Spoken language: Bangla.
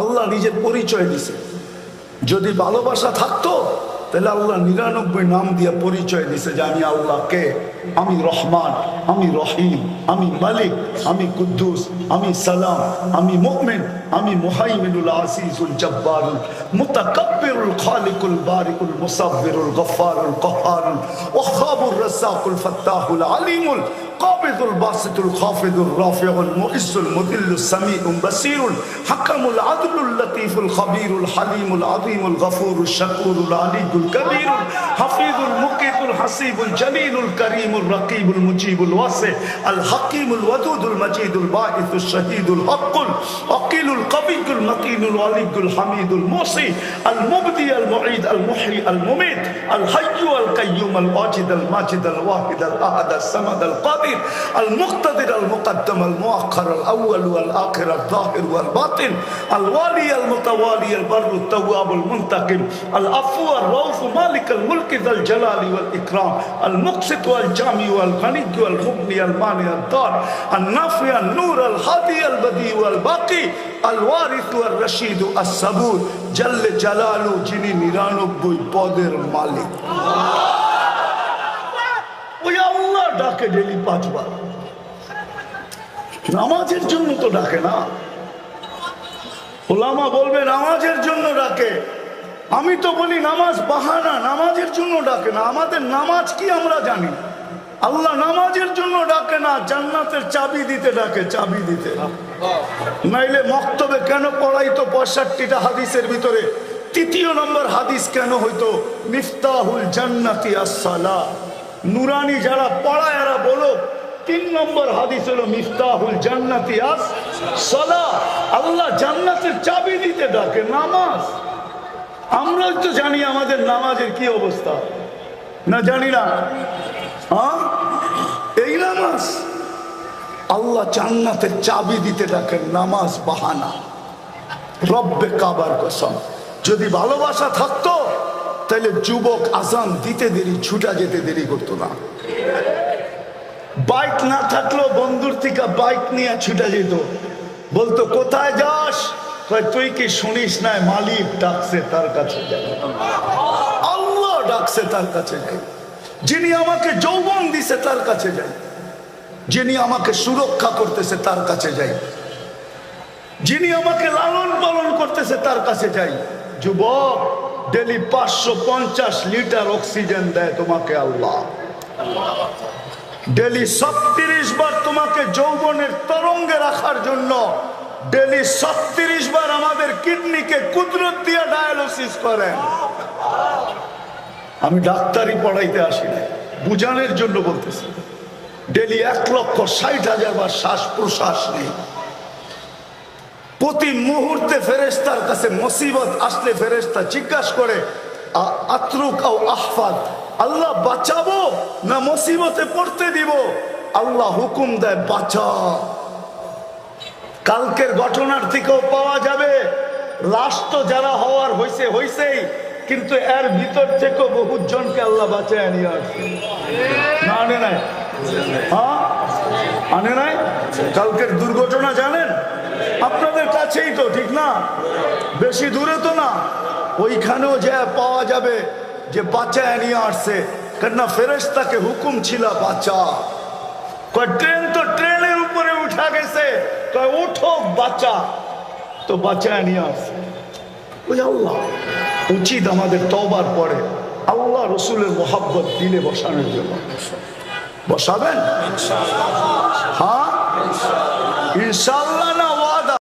আল্লাহ নিজের পরিচয় দিছে। যদি ভালোবাসা থাকতো তাহলে আল্লাহ 99 নাম দিয়ে পরিচয় দিছে যে আমি আল্লাহকে, আমি রহমান, আমি রহিম, আমি মালিক, আমি কুদ্দুস, আমি সালাম, আমি মুমিন, আমি মুহাইমিনুল আসিসুল জব্বারুল মুতাকাব্বিরুল খালিকুল বারিকুল মুসাব্বিরুল গফফারুল কহ্হারুল ওয়াহ্হাবুর রাজ্জাকুল ফাত্তাহুল আলিমুল কাবিদুল বাসিতুল খাফিদুর রাফিউল মুইজ্জুল মুদিল্লুস সামিউল বাসীরুল হাকামুল আদলুল লতীফুল খবীরুল হালিমুল আযীমুল গফুরুশ শাকুরুল আলিয়ুল কবীরুল হাফিজুল মুকিতুল হাসিবুল জলিলুল করিমুল রকিবুল মুজিবুল ওয়াসি আল হাকিমুল ওয়াদুদুল মজিদুল বাঈসুশ শহীদুল হকুল আকিলুল কবিয়ুল মতিনুল ওয়ালিদুল হামিদুল মুসি আল মুবদি আল মুঈদ আল মুহয়ি আল মুমীত আল হাইয়্যু আল কাইয়্যুম আল ওয়াজিদ আল মাজিদ আল ওয়াহিদ আল আহাদ আল সামাদ আল কাদির المقتدر المقدم المؤخر الأول والآخر الظاهر والباطن الوالي المتوالي البر التواب المنتقم العفو الرؤوف مالك الملك ذا الجلال والإكرام المقسط والجامع والغني والمغني المانع الضار النافع النور الهادي البديع والباقي الوارث والرشيد الصبور جل جلاله যিনি 99 পদের মালিক। ওই আল্লাহ ডাকে ডেলি 5 বার। নামাজের জন্য তো ডাকে না। ওলামা বলবে নামাজের জন্য ডাকে, আমি তো বলি নামাজ বাহানা, নামাজের জন্য ডাকে না। আমাদের নামাজ কি আমরা জানি? আল্লাহ নামাজের জন্য ডাকে না, জান্নাতের চাবি দিতে ডাকে, চাবি দিতে। নাইলে মক্তবে কেন পড়াইতো 65টা হাদিসের ভিতরে 3য় নম্বর হাদিস কেন হইতো মিফতাহুল জান্নাতি আস-সালাহ? নুরানি যারা পড়ায় এরা বলো 3 নম্বর হাদিস হলো মিফতাহুল জান্নাতি আস-সালাহ। আল্লাহ জান্নাতের চাবি দিতে ডাকে, নামাজ। আমরা তো জানি আমাদের নামাজের কি অবস্থা, না জানি না? হ্যাঁ, এই নামাজ। আল্লাহ জান্নাতের চাবি দিতে ডাকেন, নামাজ বাহানা। রব্বে কাবার কসম, যদি ভালোবাসা থাকতো তাহলে যুবক আজান দিতে দেরি, ছুটা যেতে দেরি করতো না। বাইক না থাকলেও বন্ধুর থেকে বাইক নিয়ে ছুটা যেত, বলতো কোথায় যাস? তুই কি শুনিস না মালিক ডাকছে, তার কাছে যাই। আল্লাহ ডাকছে, তার কাছে যাই। যিনি আমাকে যৌবন দিছে তার কাছে যাই, যিনি আমাকে সুরক্ষা করতেছে তার কাছে যাই, যিনি আমাকে লালন পালন করতেছে তার কাছে যাই। যুবক, ডেলি 550 লিটার অক্সিজেন দেয় তোমাকে আল্লাহ। ডেলি 36 বার তোমাকে যৌবনের তরঙ্গে রাখার জন্য ডেলি 36 বার আমাদের কিডনিকে কুদরত দিয়ে ডায়ালিসিস করেন। আমি ডাক্তারি পড়াইতে আসি না, বুঝানোর জন্য বলতেছি। ডেলি 1,60,000 বার শ্বাস প্রশ্বাস নেই। প্রতি মুহূর্তে ফেরেশতার কাছে মুসিবত আসলে ফেরেশতা জিজ্ঞাসা করে আতরুক আও আহফাদ, আল্লাহ বাঁচাবো না মুসিবতে পড়তে দিব? আল্লাহ হুকুম দেয় বাঁচা। কালকের ঘটনার থেকেও পাওয়া যাবে লাশ তো যারা হওয়ার হইছে হইছেই, কিন্তু এর ভিতর থেকেও বহু জনকে আল্লাহ বাঁচায় নিয়ে আসছে। না আনে নাই? হ্যাঁ আনে নাই? কালকের দুর্ঘটনা জানেন? আপনাদের কাছেই তো, ঠিক না? বেশি দূরে তো না। ওইখানেও যে পাওয়া যাবে যে বাঁচায় নিয়ে আসছে, কেননা ফেরেশতাকে হুকুম ছিল বাঁচা। ট্রেন তো ট্রেনের উপরে উঠা গেছে, উঠো বাঁচা, তো বাঁচায় নিয়ে আসছে। ওই আল্লাহ। উচিত আমাদের তওবার পরে আল্লাহ রসুলের মোহাব্বত দিলে বসানোর জন্য। বসাবেন? হ্যাঁ ইনশাআল্লাহ।